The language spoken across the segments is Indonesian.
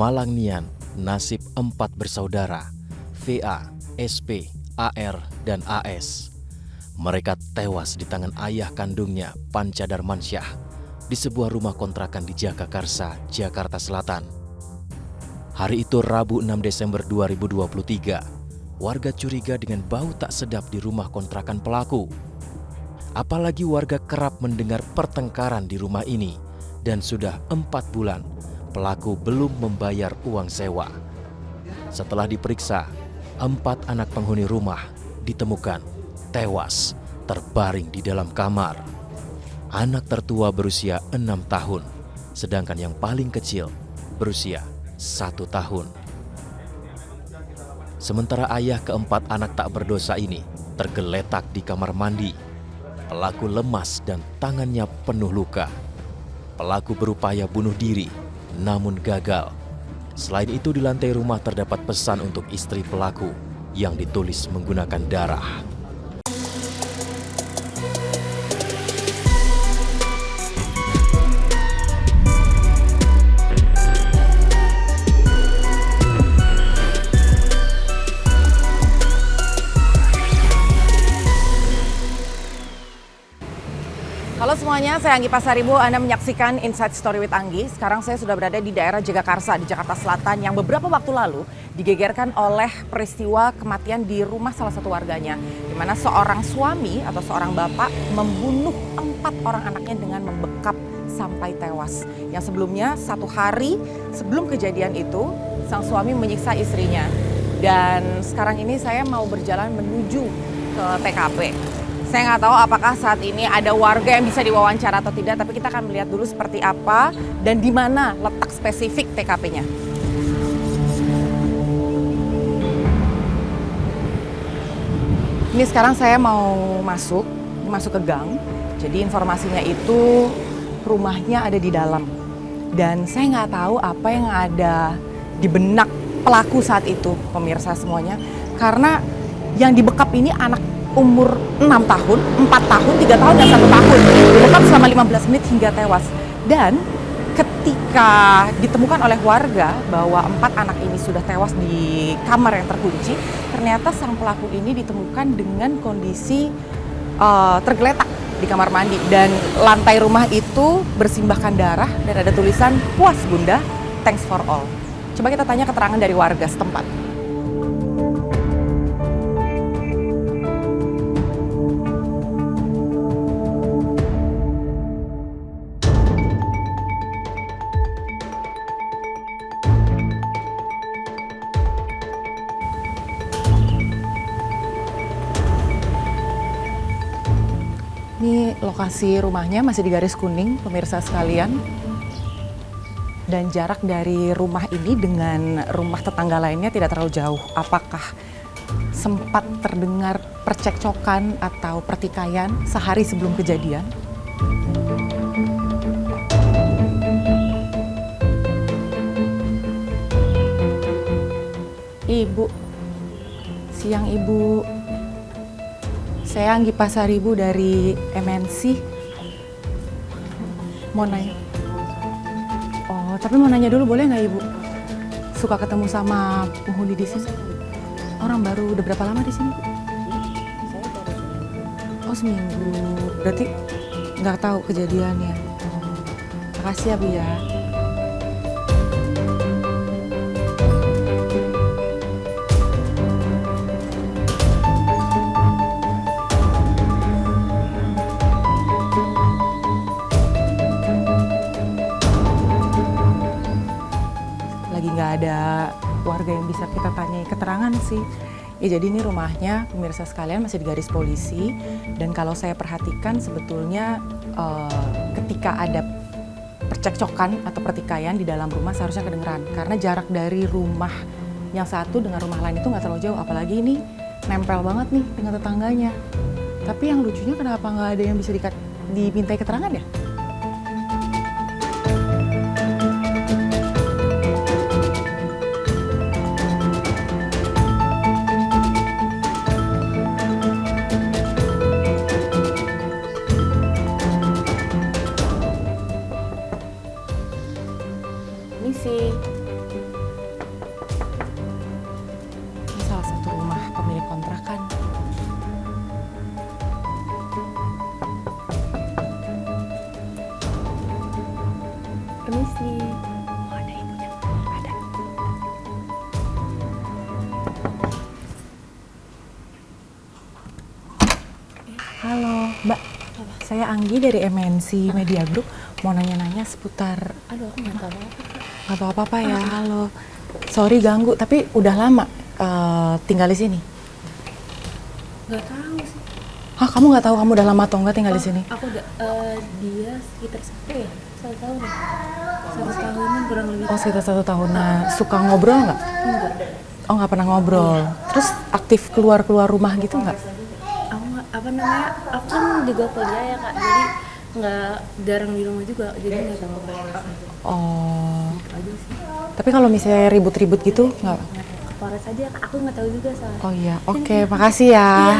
Malang Nian, nasib 4 bersaudara, VA, SP, AR, dan AS. Mereka tewas di tangan ayah kandungnya, Panca Darmansyah, di sebuah rumah kontrakan di Jagakarsa, Jakarta Selatan. Hari itu Rabu 6 Desember 2023, warga curiga dengan bau tak sedap di rumah kontrakan pelaku. Apalagi warga kerap mendengar pertengkaran di rumah ini, dan sudah 4 bulan pelaku belum membayar uang sewa. Setelah diperiksa, 4 anak penghuni rumah ditemukan tewas terbaring di dalam kamar. Anak tertua berusia 6 tahun, sedangkan yang paling kecil berusia 1 tahun. Sementara ayah keempat anak tak berdosa ini tergeletak di kamar mandi. Pelaku lemas dan tangannya penuh luka. Pelaku berupaya bunuh diri, namun gagal. Selain itu, di lantai rumah terdapat pesan untuk istri pelaku yang ditulis menggunakan darah. Halo semuanya, saya Anggi Pasaribu. Anda menyaksikan Inside Story with Anggi. Sekarang saya sudah berada di daerah Jagakarsa di Jakarta Selatan yang beberapa waktu lalu digegerkan oleh peristiwa kematian di rumah salah satu warganya, di mana seorang suami atau seorang bapak membunuh 4 orang anaknya dengan membekap sampai tewas. Yang sebelumnya 1 hari sebelum kejadian itu, sang suami menyiksa istrinya. Dan sekarang ini saya mau berjalan menuju ke TKP. Saya nggak tahu apakah saat ini ada warga yang bisa diwawancara atau tidak, tapi kita akan melihat dulu seperti apa dan di mana letak spesifik TKP-nya. Ini sekarang saya mau masuk ke gang. Jadi informasinya itu rumahnya ada di dalam. Dan saya nggak tahu apa yang ada di benak pelaku saat itu, pemirsa semuanya. Karena yang dibekap ini anak umur 6 tahun, 4 tahun, 3 tahun, dan 1 tahun. Dibekap selama 15 menit hingga tewas. Dan ketika ditemukan oleh warga bahwa 4 anak ini sudah tewas di kamar yang terkunci, ternyata sang pelaku ini ditemukan dengan kondisi tergeletak di kamar mandi. Dan lantai rumah itu bersimbahkan darah dan ada tulisan, "Puas Bunda, thanks for all." Coba kita tanya keterangan dari warga setempat. Ini lokasi rumahnya masih di garis kuning, pemirsa sekalian. Dan jarak dari rumah ini dengan rumah tetangga lainnya tidak terlalu jauh. Apakah sempat terdengar percekcokan atau pertikaian sehari sebelum kejadian? Ibu, siang Ibu. Saya Anggi Pasaribu dari MNC. Mau nanya. Oh, tapi mau nanya dulu boleh nggak Ibu? Suka ketemu sama penghuni di sini? Orang baru udah berapa lama di sini, Bu? Oh, seminggu. Berarti nggak tahu kejadiannya. Makasih ya, Bu ya. Nggak ada warga yang bisa kita tanyai keterangan sih. Ya, jadi ini rumahnya, pemirsa sekalian, masih di garis polisi. Dan kalau saya perhatikan sebetulnya ketika ada percekcokan atau pertikaian di dalam rumah seharusnya kedengeran. Karena jarak dari rumah yang satu dengan rumah lain itu nggak terlalu jauh. Apalagi ini nempel banget nih dengan tetangganya. Tapi yang lucunya kenapa nggak ada yang bisa dimintai keterangan ya? Halo, Mbak. Saya Anggi dari MNC Media Group. Mau nanya-nanya seputar... Aduh, aku nggak tahu apa-apa. Nggak tahu apa-apa ya, halo. Sorry ganggu, tapi udah lama tinggal di sini? Nggak tahu sih. Hah, kamu nggak tahu kamu udah lama atau nggak tinggal di sini? Aku udah, dia sekitar satu tahun ya? 1 tahunan kurang lebih. Oh, sekitar 1 tahun. Nah, suka ngobrol nggak? Enggak. Oh, nggak pernah ngobrol. Terus aktif keluar-keluar rumah gitu nggak? Aku nggak, aku kan juga kuliah ya Kak, jadi nggak jarang di rumah juga, jadi nggak tahu apa-apa. Oh, Aja sih. tapi kalau misalnya ribut-ribut gitu nggak? Ke Polres aja Kak, aku nggak tahu juga soalnya. Oh iya, oke, makasih ya. Iya.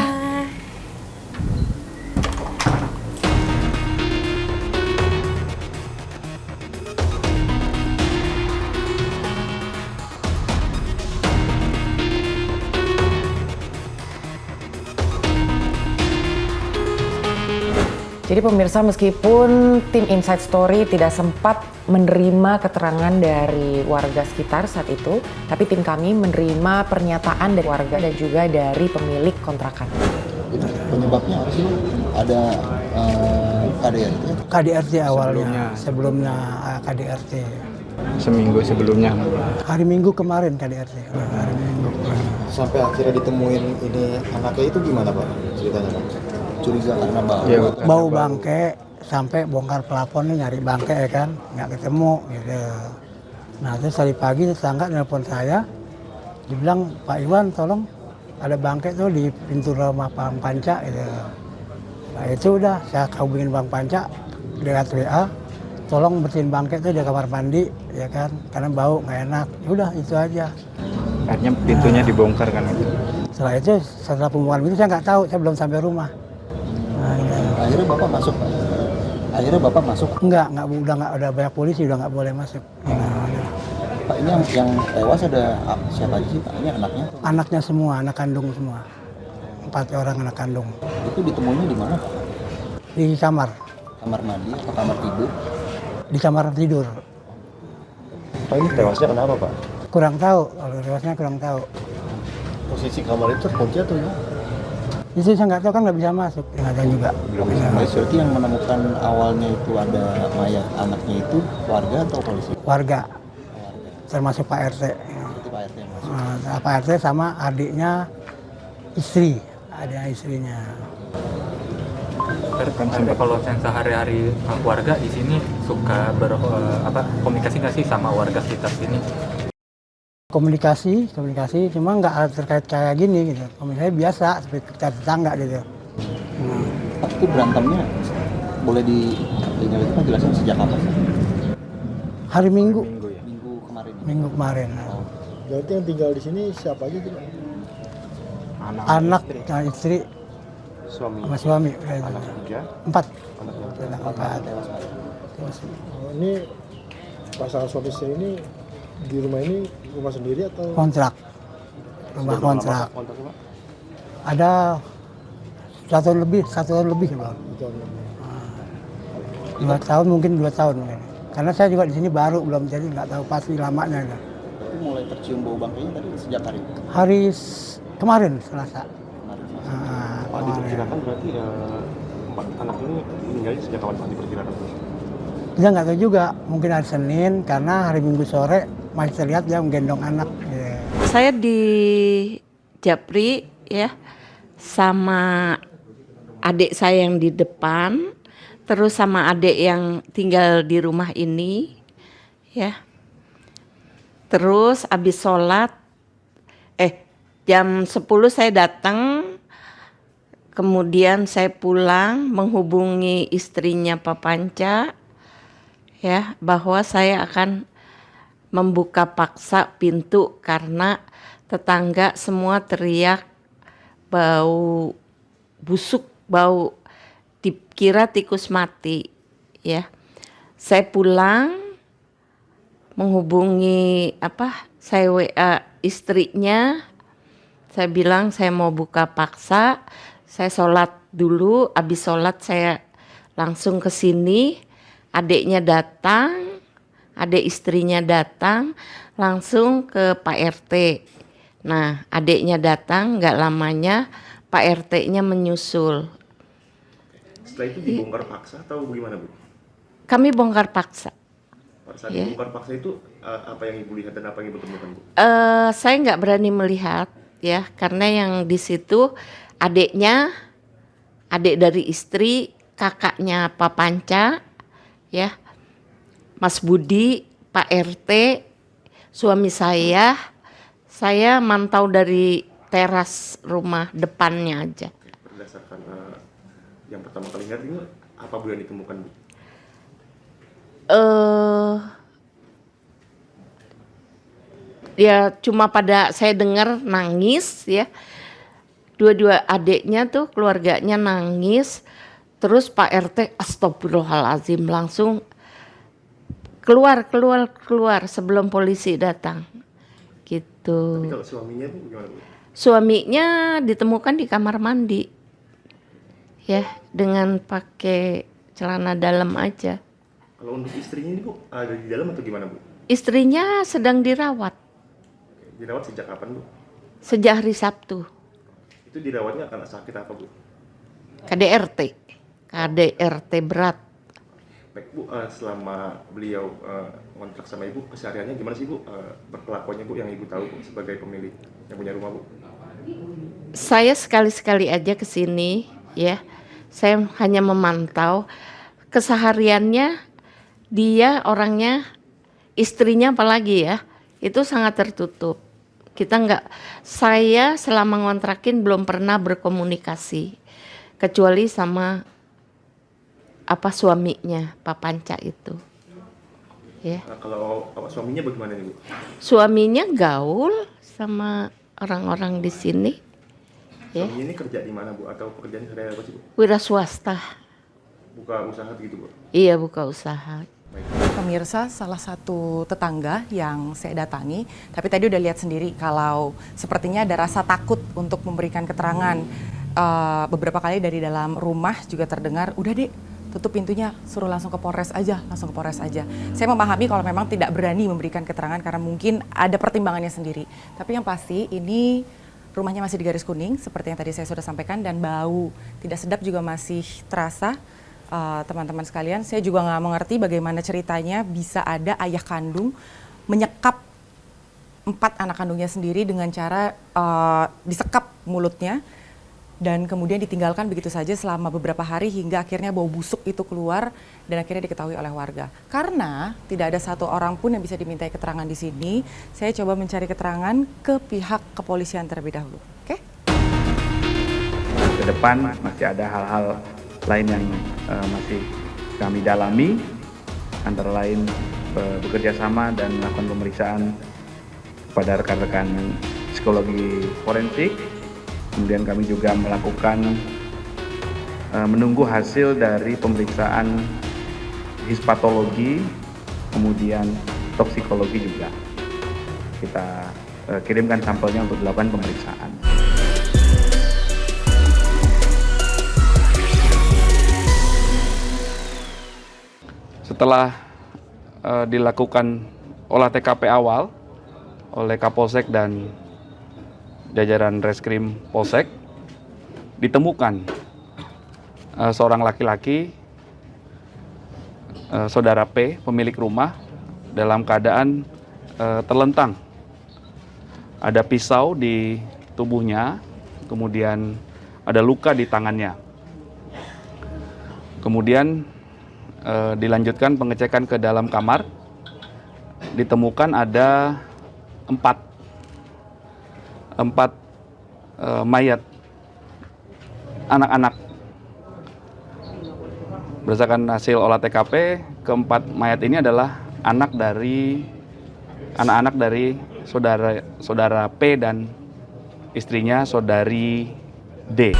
Jadi pemirsa, meskipun tim Inside Story tidak sempat menerima keterangan dari warga sekitar saat itu, tapi tim kami menerima pernyataan dari warga dan juga dari pemilik kontrakan. Itu penyebabnya apa sih? Ada KDRT? KDRT awalnya, sebelumnya KDRT. Seminggu sebelumnya. Hari Minggu kemarin KDRT. Hari Minggu kemarin. Sampai akhirnya ditemuin ini anaknya itu gimana Pak ceritanya Pak? Curiga karena bau? Ya, atau- Bau bangke, sampai bongkar plafon nih nyari bangke ya kan, nggak ketemu gitu. Nah terus tadi pagi tetangga nelpon saya, dibilang Pak Iwan tolong ada bangke tuh di pintu rumah Bang Panca gitu. Nah itu udah saya hubungin Bang Panca lewat WA, tolong bersihin bangke tuh di kamar mandi ya kan, karena bau nggak enak. Udah itu aja. Akhirnya pintunya dibongkar kan itu. Setelah itu setelah pembuangan itu saya nggak tahu, saya belum sampai rumah. Nah, gitu. Akhirnya Bapak masuk Pak? Akhirnya Bapak masuk? Enggak, udah banyak polisi, udah nggak boleh masuk. Pak ini yang tewas ada siapa aja sih Pak? Ini anaknya? Anaknya semua, anak kandung semua. 4 orang anak kandung. Itu ditemuinya di mana Pak? Di kamar, Kamar mandi atau kamar tidur? di kamar tidur. Pak ini tewasnya kenapa Pak? Kurang tahu, kalau tewasnya kurang tahu. Posisi kamar itu terkunci atau ya? Itu saya nggak tahu kan nggak bisa masuk, nggak tahu juga. Belum bisa. Berarti yang menemukan awalnya itu ada mayat anaknya itu warga atau polisi? Warga, Warga. termasuk Pak RT. Itu Pak RT yang masuk. Pak RT sama adiknya istri, ada istrinya. Tapi kalau yang sehari-hari warga di sini suka komunikasi nggak sih sama warga sekitar sini? Komunikasi, cuma nggak terkait kayak gini gitu. Komunikasi biasa, seperti kita tetangga gitu. Pak itu berantemnya boleh dinyatakan jelasin sejak kapan? Hari Minggu, Minggu ya. Minggu kemarin. minggu kemarin. Berarti yang tinggal di sini siapa aja tuh? Anak, istri, Suami. sama suami. Udah itu. Anak 3. 4. Anak Empat. tewas Pak. Oh, ini pasangan suami istri ini di rumah ini rumah sendiri atau? Kontrak, rumah kontrak. Ada 1 tahun lebih bang. Itu ada. 2 tahun mungkin 2 tahun mungkin. Karena saya juga di sini baru belum jadi nggak tahu pasti lamanya. Gitu. Tapi mulai tercium bau bangkainya tadi sejak hari itu. Kemarin Selasa. Kemarin. Pak diperkirakan berarti 4 anak ini meninggalnya sejak kapan Pak diperkirakan? Kita nggak tahu juga, mungkin hari Senin karena hari Minggu sore masih terlihat dia menggendong anak. Gitu. Saya di Japri ya sama adik saya yang di depan, terus sama adik yang tinggal di rumah ini ya. Terus habis sholat jam 10 saya datang, kemudian saya pulang menghubungi istrinya Pak Panca ya bahwa saya akan membuka paksa pintu karena tetangga semua teriak bau busuk, bau dikira tikus mati ya. Saya pulang menghubungi saya WA istrinya, saya bilang saya mau buka paksa, saya sholat dulu, habis sholat saya langsung ke sini, adiknya datang, adik istrinya datang, langsung ke Pak RT. Nah, adiknya datang, nggak lamanya Pak RT-nya menyusul. Setelah itu dibongkar paksa atau bagaimana, Bu? Kami bongkar paksa. Pada saat Ya. dibongkar paksa itu apa yang Ibu lihat dan apa yang Ibu temukan, Bu? Saya nggak berani melihat ya, karena yang di situ adiknya, adik dari istri, kakaknya Pak Panca, ya, Mas Budi, Pak RT, suami saya mantau dari teras rumah depannya aja. Oke, berdasarkan yang pertama kali lihat ini apa, Bu, yang ditemukan, Bu? Ya cuma pada saya dengar nangis ya, dua-dua adiknya tuh keluarganya nangis, terus Pak RT astagfirullahalazim langsung keluar sebelum polisi datang gitu. Tapi kalau suaminya itu gimana, Bu? Suaminya ditemukan di kamar mandi ya, dengan pakai celana dalam aja. Kalau untuk istrinya ini, Bu, ada di dalam atau gimana, Bu? Istrinya sedang dirawat Dirawat sejak kapan, Bu? sejak hari Sabtu. Itu dirawatnya karena sakit apa, Bu? KDRT berat. Baik, Bu, selama beliau kontrak sama Ibu, kesehariannya gimana sih, Bu? Perkelakuannya, Bu, yang Ibu tahu, Bu, sebagai pemilik yang punya rumah, Bu? Saya sekali-sekali aja ke sini ya. Saya hanya memantau kesehariannya, dia orangnya, istrinya apalagi ya, itu sangat tertutup. Saya selama ngontrakin belum pernah berkomunikasi kecuali sama suaminya Pak Panca itu. Ya. Kalau suaminya bagaimana nih, Bu? Suaminya gaul sama orang-orang di sini. Ya. Suaminya ini kerja di mana, Bu? Atau pekerjaan sehari-hari apa sih, Bu? Wira swasta. Buka usaha gitu, Bu? Iya, buka usaha. Pemirsa, salah satu tetangga yang saya datangi, tapi tadi udah lihat sendiri kalau sepertinya ada rasa takut untuk memberikan keterangan. Beberapa kali dari dalam rumah juga terdengar, udah deh, tutup pintunya, suruh langsung ke Polres aja. Saya memahami kalau memang tidak berani memberikan keterangan karena mungkin ada pertimbangannya sendiri. Tapi yang pasti ini rumahnya masih di garis kuning, seperti yang tadi saya sudah sampaikan, dan bau tidak sedap juga masih terasa. Teman-teman sekalian, saya juga nggak mengerti bagaimana ceritanya bisa ada ayah kandung menyekap 4 anak kandungnya sendiri dengan cara disekap mulutnya dan kemudian ditinggalkan begitu saja selama beberapa hari hingga akhirnya bau busuk itu keluar dan akhirnya diketahui oleh warga. Karena tidak ada satu orang pun yang bisa dimintai keterangan di sini, saya coba mencari keterangan ke pihak kepolisian terlebih dahulu. Oke? Ke depan masih ada hal-hal lain yang masih kami dalami, antara lain bekerja sama dan melakukan pemeriksaan kepada rekan-rekan psikologi forensik. Kemudian kami juga melakukan menunggu hasil dari pemeriksaan histopatologi, kemudian toksikologi juga. Kita kirimkan sampelnya untuk dilakukan pemeriksaan. Setelah dilakukan olah TKP awal oleh Kapolsek dan jajaran Reskrim Polsek, ditemukan seorang laki-laki, saudara P, pemilik rumah, dalam keadaan terlentang. Ada pisau di tubuhnya, kemudian ada luka di tangannya. Kemudian dilanjutkan pengecekan ke dalam kamar, ditemukan ada 4 mayat anak-anak. Berdasarkan hasil olah TKP, keempat mayat ini adalah anak-anak dari saudara P dan istrinya saudari D.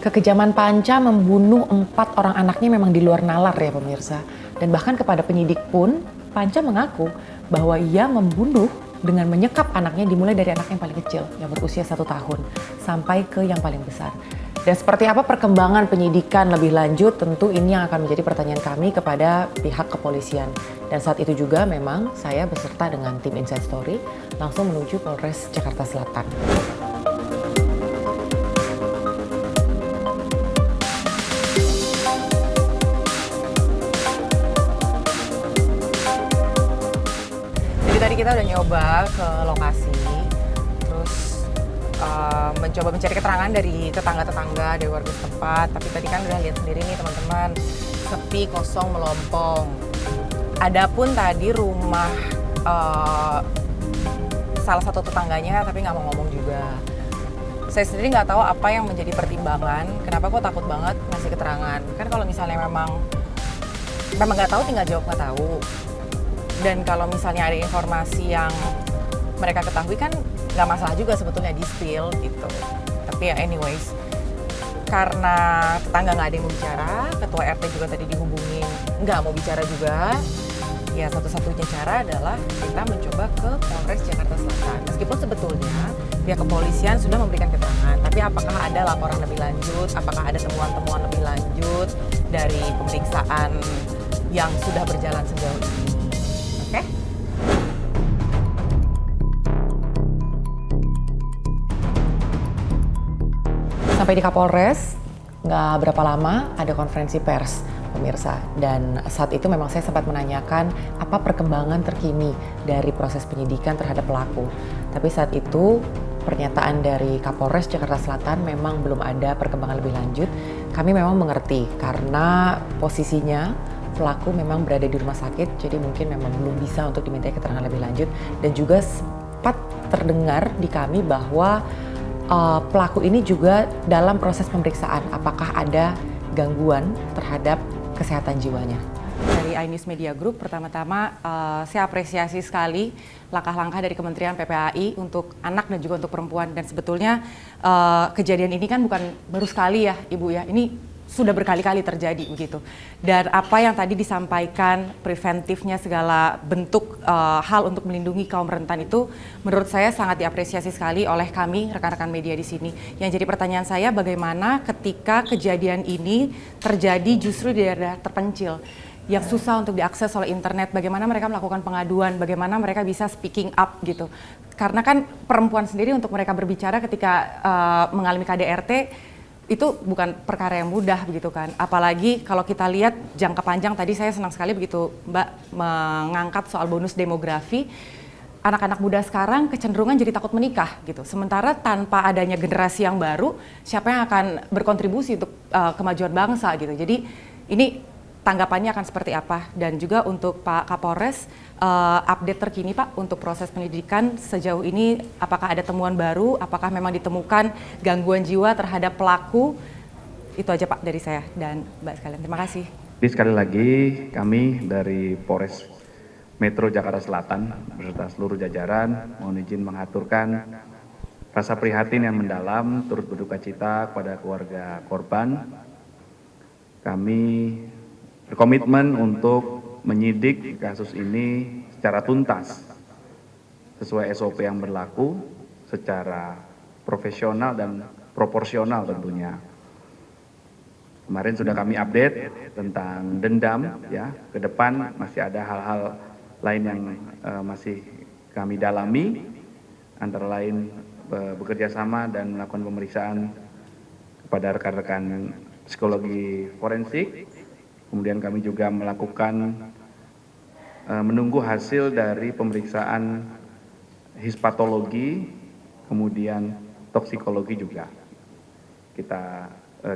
Kekejaman Panca membunuh 4 orang anaknya memang di luar nalar ya pemirsa. Dan bahkan kepada penyidik pun, Panca mengaku bahwa ia membunuh dengan menyekap anaknya dimulai dari anak yang paling kecil, yang berusia 1 tahun, sampai ke yang paling besar. Dan seperti apa perkembangan penyidikan lebih lanjut, tentu ini yang akan menjadi pertanyaan kami kepada pihak kepolisian. Dan saat itu juga memang saya beserta dengan tim Inside Story langsung menuju Polres Jakarta Selatan. Jadi tadi kita udah nyoba ke lokasi, terus mencoba mencari keterangan dari tetangga-tetangga, dari warga setempat. Tapi tadi kan udah lihat sendiri nih teman-teman, sepi, kosong, melompong. Adapun tadi rumah salah satu tetangganya, tapi nggak mau ngomong juga. Saya sendiri nggak tahu apa yang menjadi pertimbangan, kenapa kok takut banget ngasih keterangan. Kan kalau misalnya memang nggak tahu, tinggal jawab nggak tahu. Dan kalau misalnya ada informasi yang mereka ketahui kan nggak masalah juga sebetulnya di spill gitu. Tapi ya anyways, karena tetangga nggak ada yang mau bicara, ketua RT juga tadi dihubungin nggak mau bicara juga, ya satu-satunya cara adalah kita mencoba ke Polres Jakarta Selatan. Meskipun sebetulnya pihak kepolisian sudah memberikan keterangan, tapi apakah ada laporan lebih lanjut, apakah ada temuan-temuan lebih lanjut dari pemeriksaan yang sudah berjalan sejauh ini. Oke? Sampai di Kapolres, nggak berapa lama ada konferensi pers, pemirsa. Dan saat itu memang saya sempat menanyakan apa perkembangan terkini dari proses penyidikan terhadap pelaku. Tapi saat itu pernyataan dari Kapolres Jakarta Selatan memang belum ada perkembangan lebih lanjut. Kami memang mengerti karena posisinya pelaku memang berada di rumah sakit, jadi mungkin memang belum bisa untuk dimintai keterangan lebih lanjut. Dan juga sempat terdengar di kami bahwa pelaku ini juga dalam proses pemeriksaan apakah ada gangguan terhadap kesehatan jiwanya. Dari iNews Media Group, pertama-tama saya apresiasi sekali langkah-langkah dari Kementerian PPAI untuk anak dan juga untuk perempuan. Dan sebetulnya kejadian ini kan bukan baru sekali ya Ibu ya, ini sudah berkali-kali terjadi begitu. Dan apa yang tadi disampaikan, preventifnya segala bentuk hal untuk melindungi kaum rentan itu menurut saya sangat diapresiasi sekali oleh kami rekan-rekan media di sini. Yang jadi pertanyaan saya, bagaimana ketika kejadian ini terjadi justru di daerah terpencil yang susah untuk diakses oleh internet, bagaimana mereka melakukan pengaduan, bagaimana mereka bisa speaking up gitu. Karena kan perempuan sendiri untuk mereka berbicara ketika mengalami KDRT itu bukan perkara yang mudah begitu kan. Apalagi kalau kita lihat jangka panjang, tadi saya senang sekali begitu Mbak mengangkat soal bonus demografi. Anak-anak muda sekarang kecenderungan jadi takut menikah gitu. Sementara tanpa adanya generasi yang baru, siapa yang akan berkontribusi untuk kemajuan bangsa gitu. Jadi ini tanggapannya akan seperti apa? Dan juga untuk Pak Kapolres, update terkini Pak untuk proses penyidikan sejauh ini, apakah ada temuan baru, apakah memang ditemukan gangguan jiwa terhadap pelaku? Itu aja Pak dari saya dan Mbak sekalian, terima kasih. Jadi sekali lagi kami dari Polres Metro Jakarta Selatan beserta seluruh jajaran mohon izin mengaturkan rasa prihatin yang mendalam, turut berduka cita kepada keluarga korban. Kami berkomitmen untuk menyidik kasus ini secara tuntas sesuai SOP yang berlaku, secara profesional dan proporsional tentunya. Kemarin sudah kami update tentang dendam, ya. Ke depan masih ada hal-hal lain yang masih kami dalami, antara lain bekerja sama dan melakukan pemeriksaan kepada rekan-rekan psikologi forensik. Kemudian kami juga melakukan menunggu hasil dari pemeriksaan histopatologi, kemudian toksikologi juga. Kita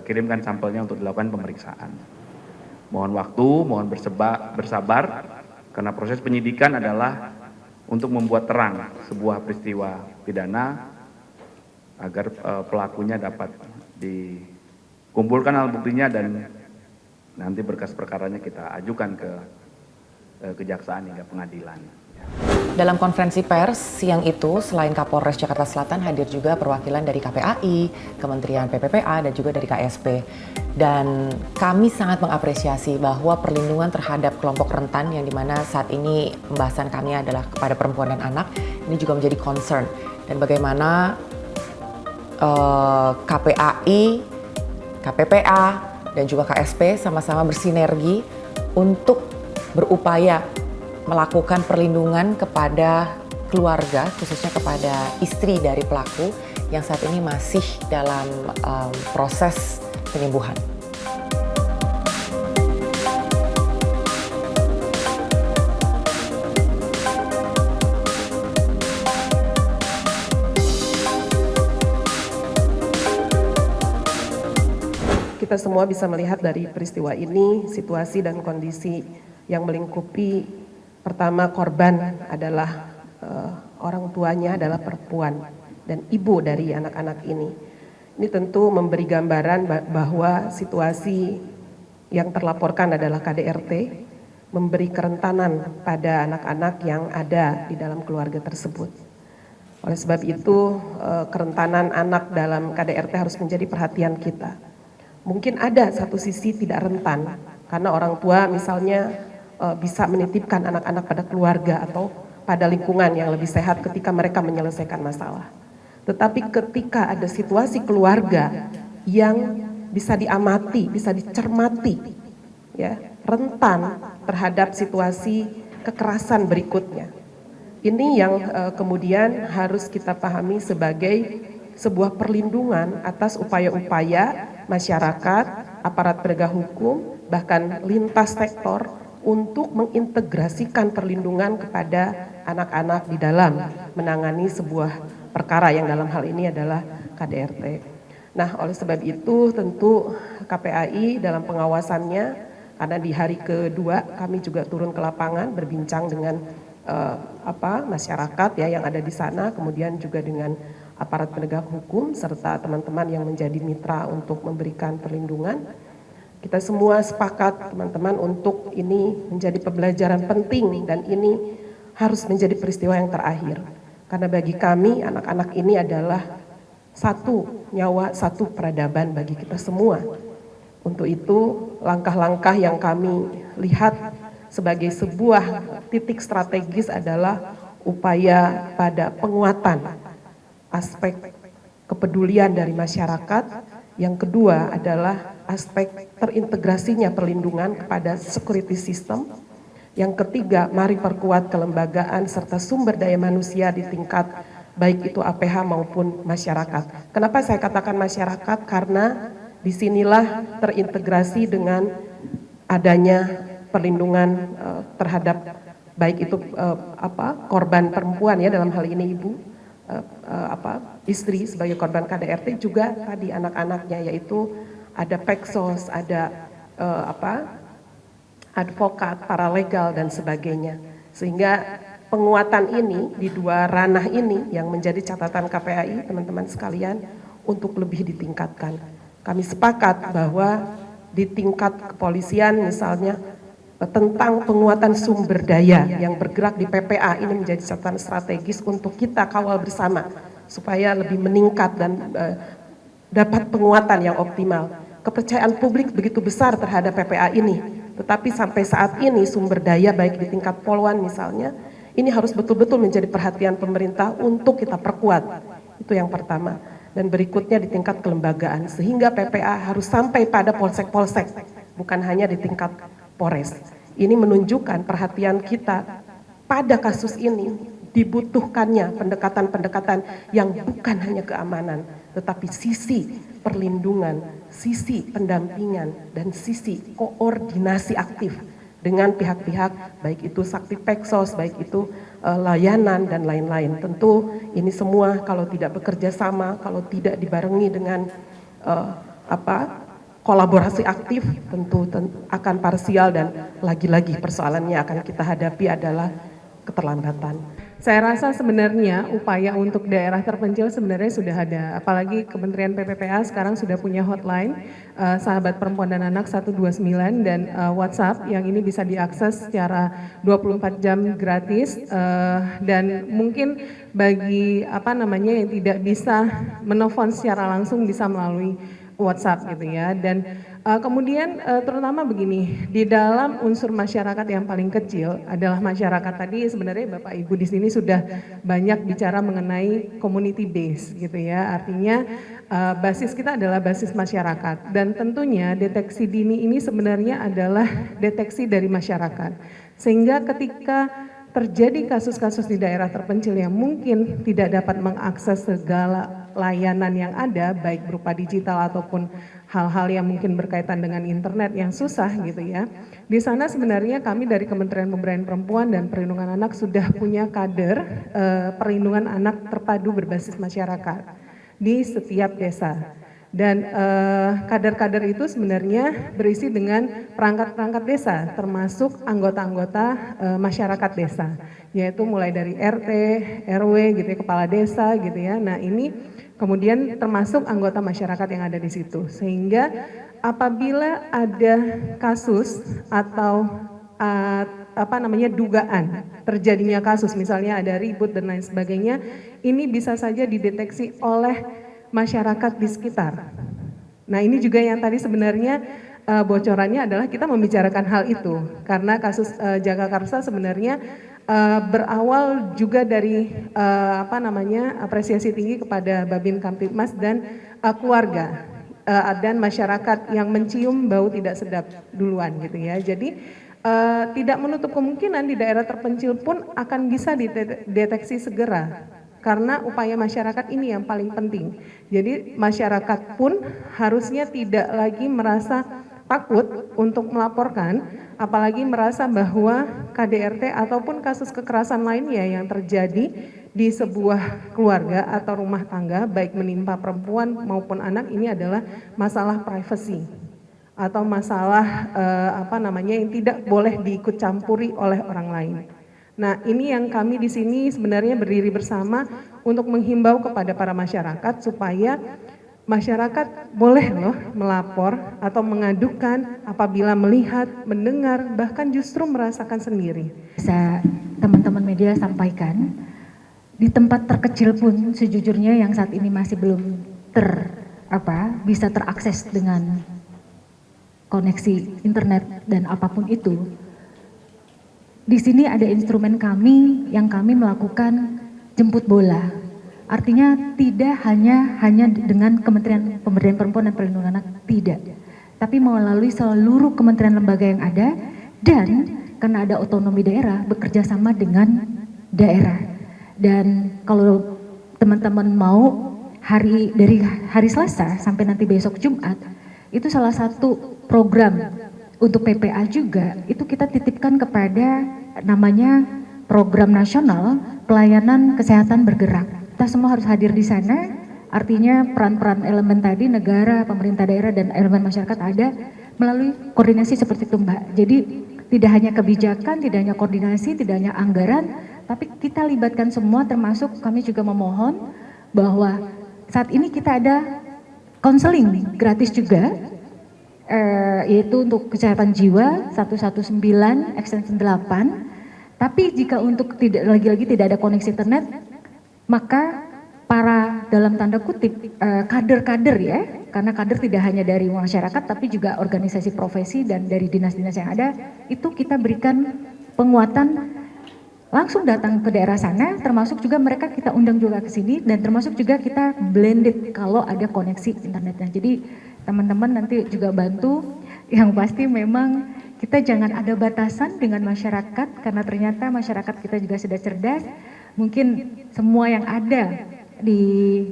kirimkan sampelnya untuk dilakukan pemeriksaan. Mohon waktu, mohon bersabar, karena proses penyidikan adalah untuk membuat terang sebuah peristiwa pidana agar pelakunya dapat dikumpulkan alat buktinya dan nanti berkas perkaranya kita ajukan ke kejaksaan hingga pengadilan. Dalam konferensi pers siang itu, selain Kapolres Jakarta Selatan, hadir juga perwakilan dari KPAI, Kementerian PPPA, dan juga dari KSP. Dan kami sangat mengapresiasi bahwa perlindungan terhadap kelompok rentan yang dimana saat ini pembahasan kami adalah kepada perempuan dan anak, ini juga menjadi concern. Dan bagaimana KPAI, KPPA, dan juga KSP sama-sama bersinergi untuk berupaya melakukan perlindungan kepada keluarga, khususnya kepada istri dari pelaku yang saat ini masih dalam proses penyembuhan. Kita semua bisa melihat dari peristiwa ini, situasi dan kondisi yang melingkupi, pertama korban adalah orang tuanya adalah perempuan dan ibu dari anak-anak ini. Ini tentu memberi gambaran bahwa situasi yang terlaporkan adalah KDRT, memberi kerentanan pada anak-anak yang ada di dalam keluarga tersebut. Oleh sebab itu, kerentanan anak dalam KDRT harus menjadi perhatian kita. Mungkin ada satu sisi tidak rentan, karena orang tua misalnya bisa menitipkan anak-anak pada keluarga atau pada lingkungan yang lebih sehat ketika mereka menyelesaikan masalah. Tetapi ketika ada situasi keluarga yang bisa diamati, bisa dicermati, ya, rentan terhadap situasi kekerasan berikutnya. Ini yang kemudian harus kita pahami sebagai sebuah perlindungan atas upaya-upaya masyarakat, aparat penegak hukum, bahkan lintas sektor untuk mengintegrasikan perlindungan kepada anak-anak di dalam menangani sebuah perkara yang dalam hal ini adalah KDRT. Nah, oleh sebab itu tentu KPAI dalam pengawasannya, karena di hari kedua kami juga turun ke lapangan berbincang dengan masyarakat ya yang ada di sana, kemudian juga dengan aparat penegak hukum serta teman-teman yang menjadi mitra untuk memberikan perlindungan. Kita semua sepakat teman-teman untuk ini menjadi pembelajaran penting dan ini harus menjadi peristiwa yang terakhir. Karena bagi kami anak-anak ini adalah satu nyawa, satu peradaban bagi kita semua. Untuk itu langkah-langkah yang kami lihat sebagai sebuah titik strategis adalah upaya pada penguatan aspek kepedulian dari masyarakat. Yang kedua adalah aspek terintegrasinya perlindungan kepada security system. Yang ketiga, mari perkuat kelembagaan serta sumber daya manusia di tingkat baik itu APH maupun masyarakat. Kenapa saya katakan masyarakat? Karena disinilah terintegrasi dengan adanya perlindungan terhadap baik itu korban perempuan ya dalam hal ini ibu, istri sebagai korban KDRT, juga tadi anak-anaknya yaitu ada peksos, ada advokat, paralegal dan sebagainya. Sehingga penguatan ini di dua ranah ini yang menjadi catatan KPAI teman-teman sekalian untuk lebih ditingkatkan. Kami sepakat bahwa di tingkat kepolisian misalnya tentang penguatan sumber daya yang bergerak di PPA ini menjadi catatan strategis untuk kita kawal bersama supaya lebih meningkat dan dapat penguatan yang optimal. Kepercayaan publik begitu besar terhadap PPA ini, tetapi sampai saat ini sumber daya baik di tingkat Polwan misalnya ini harus betul-betul menjadi perhatian pemerintah untuk kita perkuat. Itu yang pertama. Dan berikutnya di tingkat kelembagaan sehingga PPA harus sampai pada polsek-polsek, bukan hanya di tingkat Polres. Ini menunjukkan perhatian kita pada kasus ini dibutuhkannya pendekatan-pendekatan yang bukan hanya keamanan, tetapi sisi perlindungan, sisi pendampingan, dan sisi koordinasi aktif dengan pihak-pihak baik itu Sakti Peksos, baik itu layanan dan lain-lain. Tentu ini semua kalau tidak bekerja sama, kalau tidak dibarengi dengan kolaborasi aktif tentu akan parsial dan lagi-lagi persoalannya akan kita hadapi adalah keterlambatan. Saya rasa sebenarnya upaya untuk daerah terpencil sebenarnya sudah ada, apalagi Kementerian PPPA sekarang sudah punya hotline Sahabat Perempuan dan Anak 129 dan WhatsApp yang ini bisa diakses secara 24 jam gratis dan mungkin bagi yang tidak bisa menelpon secara langsung bisa melalui WhatsApp gitu ya. Dan kemudian terutama begini, di dalam unsur masyarakat yang paling kecil adalah masyarakat. Tadi sebenarnya Bapak Ibu di sini sudah banyak bicara mengenai community base gitu ya. Artinya basis kita adalah basis masyarakat dan tentunya deteksi dini ini sebenarnya adalah deteksi dari masyarakat. Sehingga ketika terjadi kasus-kasus di daerah terpencil yang mungkin tidak dapat mengakses segala layanan yang ada, baik berupa digital ataupun hal-hal yang mungkin berkaitan dengan internet yang susah gitu ya. Di sana sebenarnya kami dari Kementerian Pemberdayaan Perempuan dan Perlindungan Anak sudah punya kader perlindungan anak terpadu berbasis masyarakat di setiap desa. Dan kader-kader itu sebenarnya berisi dengan perangkat-perangkat desa, termasuk anggota-anggota masyarakat desa, yaitu mulai dari RT, RW gitu ya, kepala desa gitu ya. Nah ini kemudian termasuk anggota masyarakat yang ada di situ. Sehingga apabila ada kasus atau dugaan terjadinya kasus, misalnya ada ribut dan lain sebagainya, ini bisa saja dideteksi oleh masyarakat di sekitar. Nah ini juga yang tadi sebenarnya bocorannya adalah kita membicarakan hal itu karena kasus Jagakarsa sebenarnya berawal juga dari apresiasi tinggi kepada Babin Kamtibmas dan keluarga dan masyarakat yang mencium bau tidak sedap duluan gitu ya. Jadi tidak menutup kemungkinan di daerah terpencil pun akan bisa dideteksi segera. Karena upaya masyarakat ini yang paling penting. Jadi masyarakat pun harusnya tidak lagi merasa takut untuk melaporkan, apalagi merasa bahwa KDRT ataupun kasus kekerasan lainnya yang terjadi di sebuah keluarga atau rumah tangga, baik menimpa perempuan maupun anak, ini adalah masalah privasi atau masalah yang tidak boleh diikut campuri oleh orang lain. Nah ini yang kami di sini sebenarnya berdiri bersama untuk menghimbau kepada para masyarakat supaya masyarakat boleh loh melapor atau mengadukan apabila melihat, mendengar, bahkan justru merasakan sendiri. Bisa teman-teman media sampaikan, di tempat terkecil pun sejujurnya yang saat ini masih belum bisa terakses dengan koneksi internet dan apapun itu. Di sini ada instrumen kami yang kami melakukan jemput bola. Artinya tidak hanya dengan Kementerian Pemberdayaan Perempuan dan Perlindungan Anak, tidak. Tapi melalui seluruh kementerian lembaga yang ada dan karena ada otonomi daerah bekerja sama dengan daerah. Dan kalau teman-teman mau dari hari Selasa sampai nanti besok Jumat, itu salah satu program untuk PPA juga, itu kita titipkan kepada namanya Program Nasional Pelayanan Kesehatan Bergerak. Kita semua harus hadir di sana, artinya peran-peran elemen tadi, negara, pemerintah daerah, dan elemen masyarakat ada melalui koordinasi seperti itu Mbak. Jadi tidak hanya kebijakan, tidak hanya koordinasi, tidak hanya anggaran, tapi kita libatkan semua, termasuk kami juga memohon bahwa saat ini kita ada konseling gratis juga, yaitu untuk kesehatan jiwa 119 extension 8. Tapi jika untuk lagi-lagi tidak ada koneksi internet, maka para dalam tanda kutip kader-kader ya, karena kader tidak hanya dari masyarakat tapi juga organisasi profesi dan dari dinas-dinas yang ada, itu kita berikan penguatan langsung datang ke daerah sana, termasuk juga mereka kita undang juga ke sini, dan termasuk juga kita blended kalau ada koneksi internetnya. Jadi teman-teman nanti juga bantu, yang pasti memang kita jangan ada batasan dengan masyarakat, karena ternyata masyarakat kita juga sudah cerdas. Mungkin semua yang ada di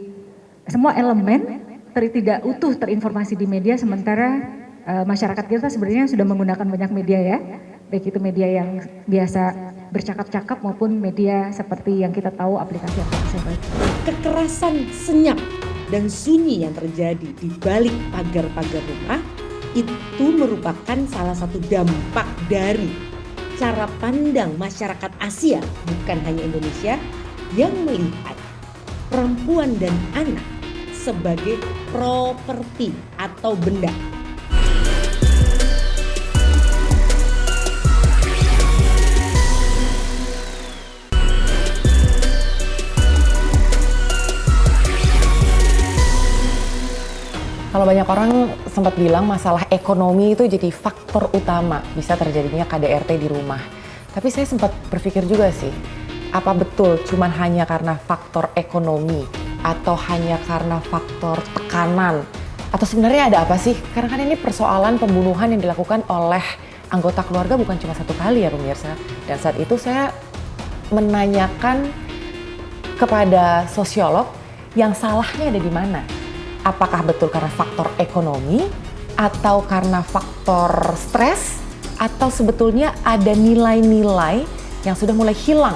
semua elemen tidak utuh terinformasi di media, sementara masyarakat kita sebenarnya sudah menggunakan banyak media ya, baik itu media yang biasa bercakap-cakap maupun media seperti yang kita tahu aplikasi apa. Kekerasan senyap dan sunyi yang terjadi di balik pagar-pagar rumah itu merupakan salah satu dampak dari cara pandang masyarakat Asia, bukan hanya Indonesia, yang melihat perempuan dan anak sebagai properti atau benda. Kalau banyak orang sempat bilang masalah ekonomi itu jadi faktor utama bisa terjadinya KDRT di rumah. Tapi saya sempat berpikir juga sih, apa betul cuman hanya karena faktor ekonomi atau hanya karena faktor tekanan? Atau sebenarnya ada apa sih? Karena kan ini persoalan pembunuhan yang dilakukan oleh anggota keluarga bukan cuma satu kali ya pemirsa. Dan saat itu saya menanyakan kepada sosiolog yang salahnya ada di mana. Apakah betul karena faktor ekonomi atau karena faktor stres atau sebetulnya ada nilai-nilai yang sudah mulai hilang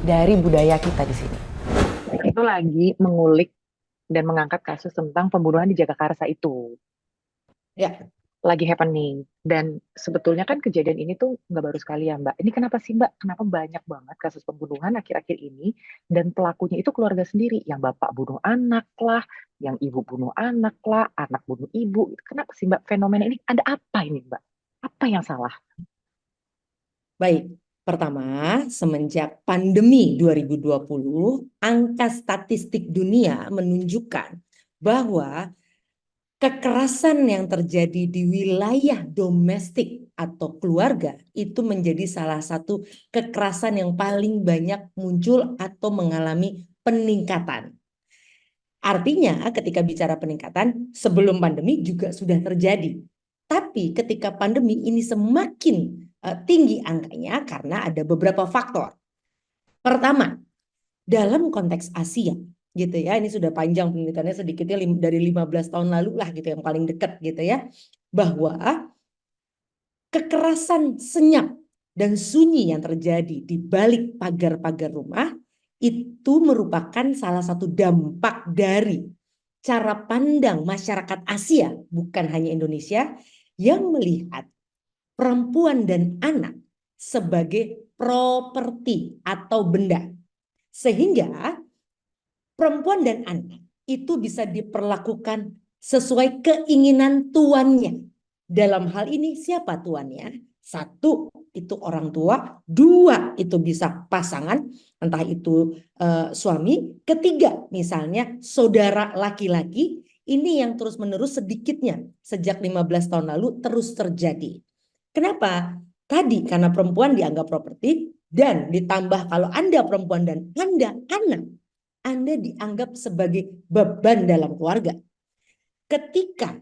dari budaya kita di sini. Itu lagi mengulik dan mengangkat kasus tentang pembunuhan di Jagakarsa itu. Ya, lagi happening. Dan sebetulnya kan kejadian ini tuh nggak baru sekali ya Mbak. Ini kenapa sih Mbak? Kenapa banyak banget kasus pembunuhan akhir-akhir ini dan pelakunya itu keluarga sendiri. Yang bapak bunuh anak lah, yang ibu bunuh anak lah, anak bunuh ibu. Kenapa sih Mbak fenomena ini? Ada apa ini Mbak? Apa yang salah? Baik, pertama, semenjak pandemi 2020, angka statistik dunia menunjukkan bahwa kekerasan yang terjadi di wilayah domestik atau keluarga itu menjadi salah satu kekerasan yang paling banyak muncul atau mengalami peningkatan. Artinya ketika bicara peningkatan sebelum pandemi juga sudah terjadi. Tapi ketika pandemi ini semakin tinggi angkanya karena ada beberapa faktor. Pertama, dalam konteks Asia gitu ya, ini sudah panjang penelitiannya sedikitnya dari 15 tahun lalu lah gitu yang paling dekat gitu ya, bahwa kekerasan senyap dan sunyi yang terjadi di balik pagar-pagar rumah itu merupakan salah satu dampak dari cara pandang masyarakat Asia, bukan hanya Indonesia, yang melihat perempuan dan anak sebagai properti atau benda. Sehingga perempuan dan anak itu bisa diperlakukan sesuai keinginan tuannya. Dalam hal ini siapa tuannya? Satu, itu orang tua. Dua, itu bisa pasangan, entah itu suami. Ketiga, misalnya saudara laki-laki. Ini yang terus-menerus sedikitnya sejak 15 tahun lalu terus terjadi. Kenapa? Tadi karena perempuan dianggap properti dan ditambah kalau Anda perempuan dan Anda anak, Anda dianggap sebagai beban dalam keluarga. Ketika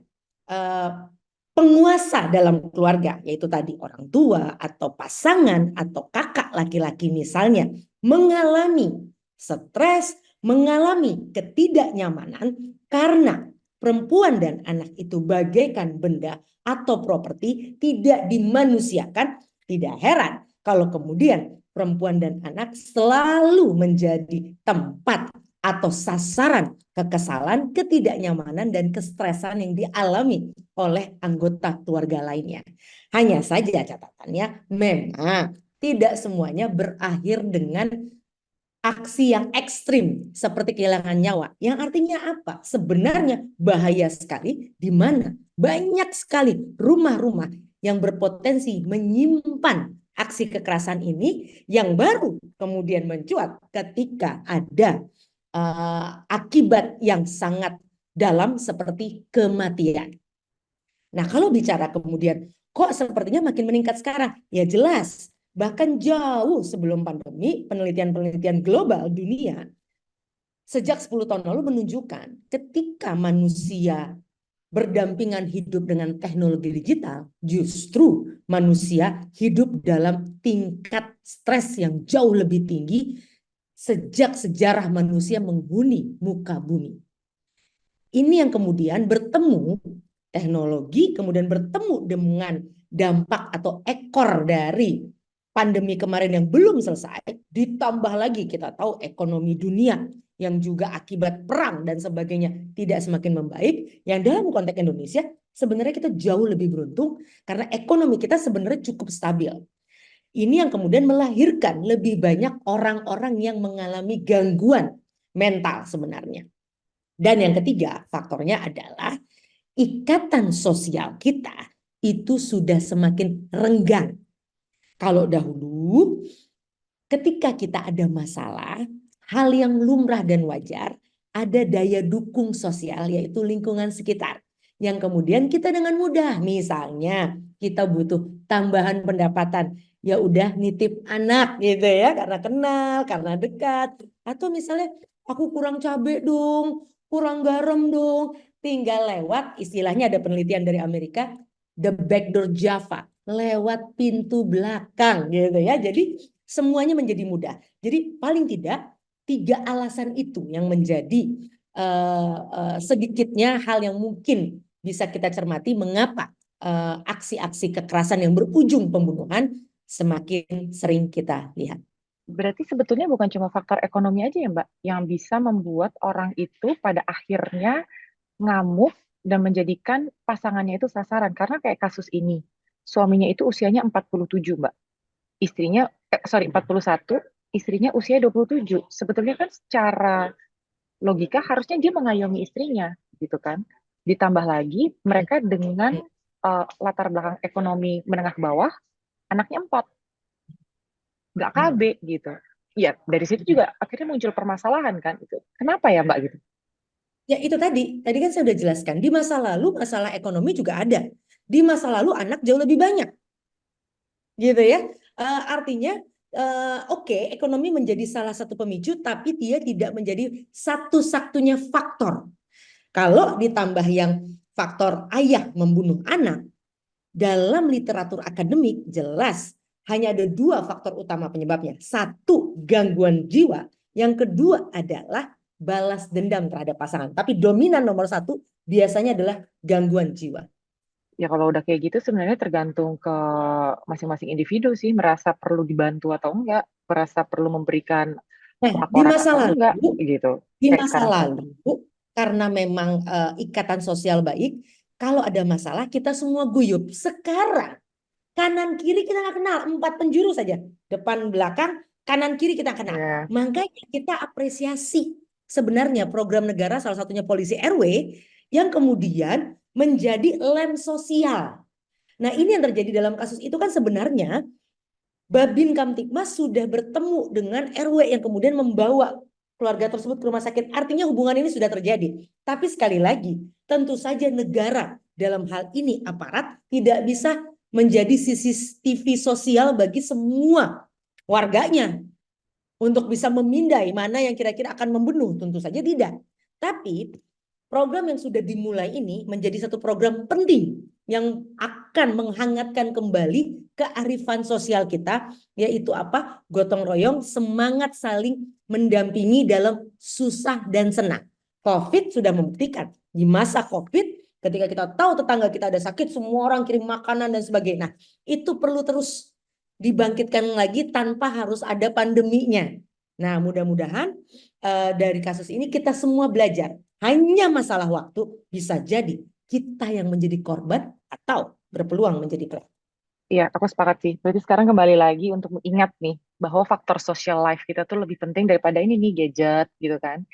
penguasa dalam keluarga, yaitu tadi orang tua atau pasangan atau kakak laki-laki misalnya, mengalami stres, mengalami ketidaknyamanan karena perempuan dan anak itu bagaikan benda atau properti, tidak dimanusiakan, tidak heran kalau kemudian perempuan dan anak selalu menjadi tempat atau sasaran kekesalan, ketidaknyamanan, dan kestresan yang dialami oleh anggota keluarga lainnya. Hanya saja catatannya memang tidak semuanya berakhir dengan aksi yang ekstrim seperti kehilangan nyawa. Yang artinya apa? Sebenarnya bahaya sekali di mana banyak sekali rumah-rumah yang berpotensi menyimpan aksi kekerasan ini yang baru kemudian mencuat ketika ada akibat yang sangat dalam seperti kematian. Nah, kalau bicara kemudian kok sepertinya makin meningkat sekarang? Ya jelas, bahkan jauh sebelum pandemi, penelitian-penelitian global dunia sejak 10 tahun lalu menunjukkan ketika manusia berdampingan hidup dengan teknologi digital, justru manusia hidup dalam tingkat stres yang jauh lebih tinggi sejak sejarah manusia menghuni muka bumi. Ini yang kemudian bertemu teknologi, kemudian bertemu dengan dampak atau ekor dari pandemi kemarin yang belum selesai, ditambah lagi kita tahu ekonomi dunia yang juga akibat perang dan sebagainya tidak semakin membaik, yang dalam konteks Indonesia sebenarnya kita jauh lebih beruntung karena ekonomi kita sebenarnya cukup stabil. Ini yang kemudian melahirkan lebih banyak orang-orang yang mengalami gangguan mental sebenarnya. Dan yang ketiga faktornya adalah ikatan sosial kita itu sudah semakin renggang. Kalau dahulu ketika kita ada masalah, hal yang lumrah dan wajar, ada daya dukung sosial yaitu lingkungan sekitar. Yang kemudian kita dengan mudah, misalnya kita butuh tambahan pendapatan, ya udah nitip anak gitu ya, karena kenal, karena dekat. Atau misalnya aku kurang cabai dong, kurang garam dong, tinggal lewat, istilahnya ada penelitian dari Amerika, the backdoor Java. lewat pintu belakang gitu ya. Jadi semuanya menjadi mudah. Jadi paling tidak 3 alasan itu yang menjadi sedikitnya hal yang mungkin bisa kita cermati mengapa aksi-aksi kekerasan yang berujung pembunuhan semakin sering kita lihat. Berarti sebetulnya bukan cuma faktor ekonomi aja ya Mbak, yang bisa membuat orang itu pada akhirnya ngamuk dan menjadikan pasangannya itu sasaran. Karena kayak kasus ini, suaminya itu usianya 47 Mbak. Istrinya, 41, istrinya usia 27. Sebetulnya kan secara logika harusnya dia mengayomi istrinya, gitu kan. Ditambah lagi mereka dengan latar belakang ekonomi menengah ke bawah, anaknya 4, nggak KB gitu. Ya, dari situ juga akhirnya muncul permasalahan kan itu. Kenapa ya Mbak gitu? Ya itu tadi kan saya udah jelaskan. Di masa lalu masalah ekonomi juga ada. Di masa lalu anak jauh lebih banyak. Gitu ya. Artinya oke, ekonomi menjadi salah satu pemicu, tapi dia tidak menjadi satu-satunya faktor. Kalau ditambah yang faktor ayah membunuh anak, dalam literatur akademik jelas hanya ada 2 faktor utama penyebabnya. 1, gangguan jiwa. Yang kedua adalah balas dendam terhadap pasangan. Tapi dominan nomor 1 biasanya adalah gangguan jiwa. Ya kalau udah kayak gitu sebenarnya tergantung ke masing-masing individu sih, merasa perlu dibantu atau enggak, merasa perlu memberikan di laporan masa atau lalu, enggak gitu. di Kayak masa sekarang lalu, karena memang ikatan sosial baik, kalau ada masalah kita semua guyup. Sekarang kanan kiri kita nggak kenal, 4 penjuru saja, depan belakang kanan kiri kita kenal. Makanya kita apresiasi sebenarnya program negara, salah satunya polisi RW yang kemudian menjadi lem sosial. Nah ini yang terjadi dalam kasus itu kan sebenarnya Babin Kamtibmas sudah bertemu dengan RW yang kemudian membawa keluarga tersebut ke rumah sakit. Artinya hubungan ini sudah terjadi. Tapi sekali lagi, tentu saja negara dalam hal ini aparat tidak bisa menjadi CCTV sosial bagi semua warganya untuk bisa memindai mana yang kira-kira akan membunuh. Tentu saja tidak. Tapi program yang sudah dimulai ini menjadi satu program penting yang akan menghangatkan kembali kearifan sosial kita, yaitu apa? Gotong royong, semangat saling mendampingi dalam susah dan senang. COVID sudah membuktikan di masa COVID, ketika kita tahu tetangga kita ada sakit, semua orang kirim makanan dan sebagainya. Nah, itu perlu terus dibangkitkan lagi tanpa harus ada pandeminya. Nah, mudah-mudahan dari kasus ini kita semua belajar. Hanya masalah waktu, bisa jadi kita yang menjadi korban atau berpeluang menjadi pelaku. Iya, aku sepakat sih. Berarti sekarang kembali lagi untuk mengingat nih bahwa faktor social life kita tuh lebih penting daripada ini nih gadget gitu kan.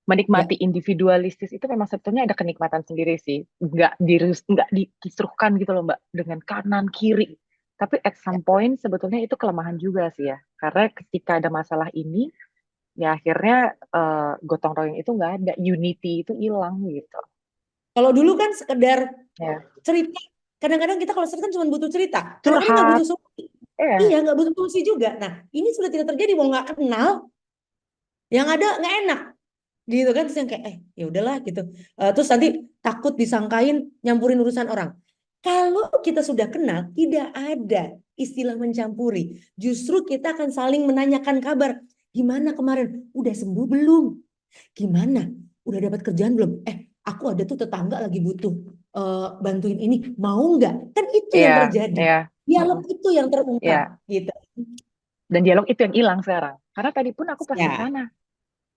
Menikmati individualistis itu memang sebetulnya ada kenikmatan sendiri sih. Nggak dikisruhkan gitu loh Mbak dengan kanan kiri. Tapi at some point sebetulnya itu kelemahan juga sih ya. Karena ketika ada masalah ini, ya akhirnya gotong royong itu nggak ada, unity itu hilang gitu. Kalau dulu kan sekedar cerita, kadang-kadang kita kalau cerita kan cuma butuh cerita, kadang-kadang nggak butuh solusi. Iya, nggak butuh solusi juga. Nah, ini sudah tidak terjadi, mau nggak kenal, yang ada nggak enak, gitu kan? Terus yang kayak ya udahlah gitu. Terus nanti takut disangkain nyampurin urusan orang. Kalau kita sudah kenal, tidak ada istilah mencampuri. Justru kita akan saling menanyakan kabar. Gimana kemarin? Udah sembuh belum? Gimana? Udah dapat kerjaan belum? Aku ada tuh tetangga lagi butuh bantuin ini. Mau nggak? Kan itu yang terjadi. Dialog itu yang terungkap. Gitu. Dan dialog itu yang hilang sekarang. Karena tadi pun aku pas ke sana,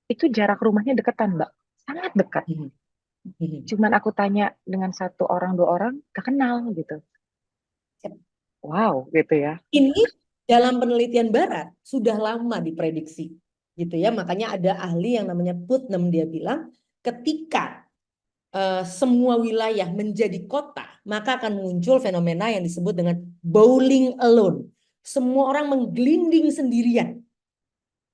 itu jarak rumahnya deketan Mbak. Sangat dekat. Cuman aku tanya dengan 1 orang 2 orang, gak kenal gitu. Wow, gitu ya. Ini dalam penelitian barat sudah lama diprediksi, gitu ya. Makanya ada ahli yang namanya Putnam, dia bilang ketika semua wilayah menjadi kota, maka akan muncul fenomena yang disebut dengan bowling alone. Semua orang menggelinding sendirian.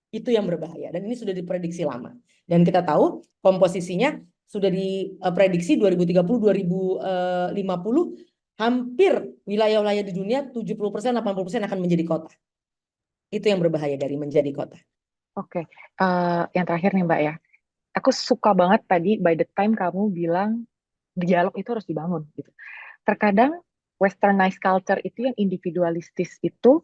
Itu yang berbahaya. Dan ini sudah diprediksi lama. Dan kita tahu komposisinya sudah diprediksi 2030-2050 hampir wilayah-wilayah di dunia 70%-80% akan menjadi kota. Itu yang berbahaya dari menjadi kota. Oke, yang terakhir nih Mbak ya. Aku suka banget tadi by the time kamu bilang dialog itu harus dibangun gitu. Terkadang westernized culture itu yang individualistis itu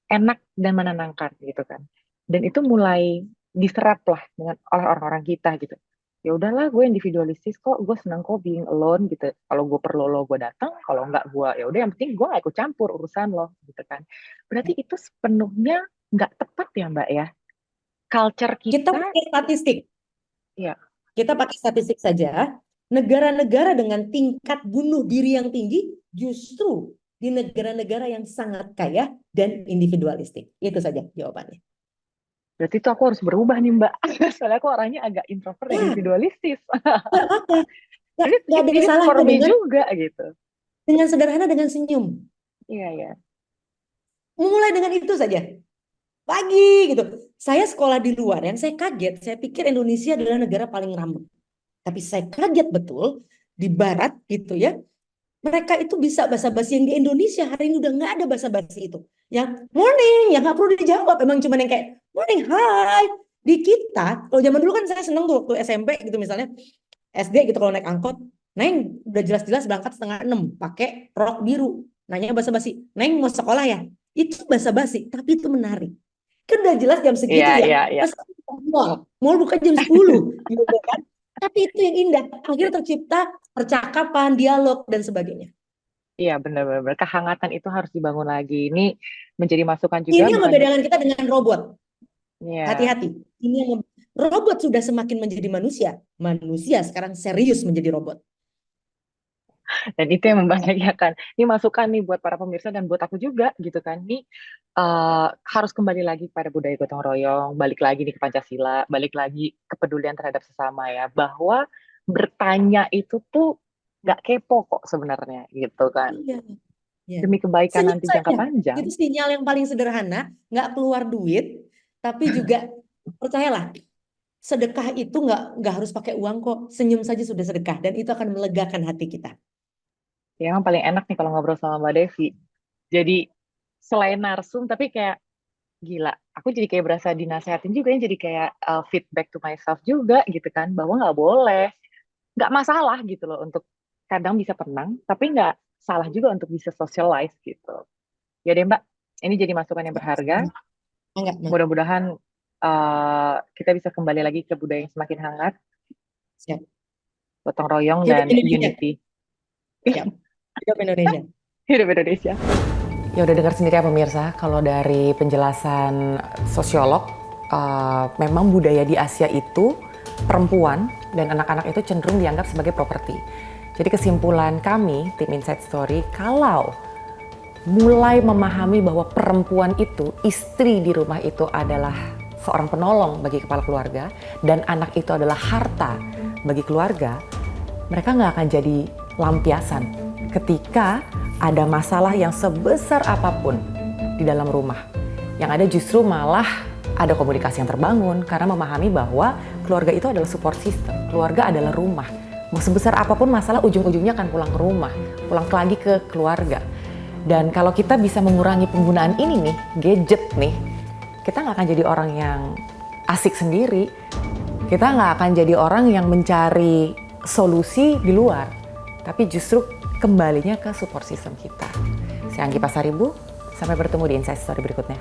enak dan menenangkan gitu kan. Dan itu mulai diserap lah oleh orang-orang kita gitu. Ya udahlah, gue individualistis kok, gue senang kok being alone gitu. Kalau gue perlu lo, gue datang. Kalau enggak, gue ya udah, yang penting gue gak ikut campur urusan lo gitu kan. Berarti itu sepenuhnya nggak tepat ya Mbak ya. Culture Kita pakai statistik. Iya. Kita pakai statistik saja. Negara-negara dengan tingkat bunuh diri yang tinggi justru di negara-negara yang sangat kaya dan individualistik. Itu saja jawabannya. Berarti itu aku harus berubah nih Mbak. Soalnya aku orangnya agak introvert dan individualistis. Nggak ada yang salah for me dengan, juga gitu. dengan sederhana, dengan senyum. Iya, iya. Mulai dengan itu saja. Pagi gitu. Saya sekolah di luar, yang saya kaget, saya pikir Indonesia adalah negara paling ramah. Tapi saya kaget betul di barat gitu ya. Mereka itu bisa basa-basi, yang di Indonesia hari ini udah nggak ada basa-basi itu. Yang morning, yang nggak perlu dijawab, emang cuma yang kayak morning, hi. Di kita, kalau zaman dulu kan saya seneng tuh waktu SMP gitu misalnya, SD gitu kalau naik angkot, Neng udah jelas-jelas berangkat 5:30, pakai rok biru, nanya basa-basi, Neng mau sekolah ya? Itu basa-basi, tapi itu menarik. Kan udah jelas jam segitu ya. Terus mall buka jam 10 gitu kan. Tapi itu yang indah, akhirnya tercipta percakapan, dialog dan sebagainya. Iya, benar-benar kehangatan itu harus dibangun lagi. Ini menjadi masukan juga. Ini yang membedakan kita dengan robot. Iya. Hati-hati. Ini yang robot sudah semakin menjadi manusia. Manusia sekarang serius menjadi robot. Dan itu yang membahagiakan. Ini masukan nih buat para pemirsa dan buat aku juga gitu kan. Ini harus kembali lagi pada budaya gotong royong, balik lagi nih ke Pancasila, balik lagi kepedulian terhadap sesama ya. Bahwa bertanya itu tuh nggak kepo kok sebenarnya gitu kan. Iya. Ya. Demi kebaikan Senyum nanti saja. jangka panjang. Itu sinyal yang paling sederhana, nggak keluar duit, tapi juga percayalah, sedekah itu nggak harus pakai uang kok. Senyum saja sudah sedekah dan itu akan melegakan hati kita. Ya emang paling enak nih kalau ngobrol sama Mbak Devi. Jadi selain narsum tapi kayak gila, aku jadi kayak berasa dinasehatin juga ya, jadi kayak feedback to myself juga gitu kan, bahwa nggak boleh, nggak masalah gitu loh untuk kadang bisa tenang, tapi nggak salah juga untuk bisa socialize gitu. Ya deh Mbak, ini jadi masukan yang berharga. Mudah-mudahan kita bisa kembali lagi ke budaya yang semakin hangat. Siap. Gotong royong Hidup dan Indonesia. unity. Siap. Hidup Indonesia. Hidup Indonesia. Ya udah dengar sendiri ya pemirsa, kalau dari penjelasan sosiolog, memang budaya di Asia itu perempuan dan anak-anak itu cenderung dianggap sebagai properti. Jadi kesimpulan kami, tim Inside Story, kalau mulai memahami bahwa perempuan itu, istri di rumah itu adalah seorang penolong bagi kepala keluarga, dan anak itu adalah harta bagi keluarga, mereka nggak akan jadi lampiasan ketika ada masalah yang sebesar apapun di dalam rumah. Yang ada justru malah ada komunikasi yang terbangun karena memahami bahwa keluarga itu adalah support system, keluarga adalah rumah. Mau sebesar apapun masalah, ujung-ujungnya akan pulang ke rumah, pulang lagi ke keluarga. Dan kalau kita bisa mengurangi penggunaan ini nih, gadget nih, kita nggak akan jadi orang yang asik sendiri. Kita nggak akan jadi orang yang mencari solusi di luar, tapi justru kembalinya ke support system kita. Saya Anggi Pasaribu, sampai bertemu di Inside Story berikutnya.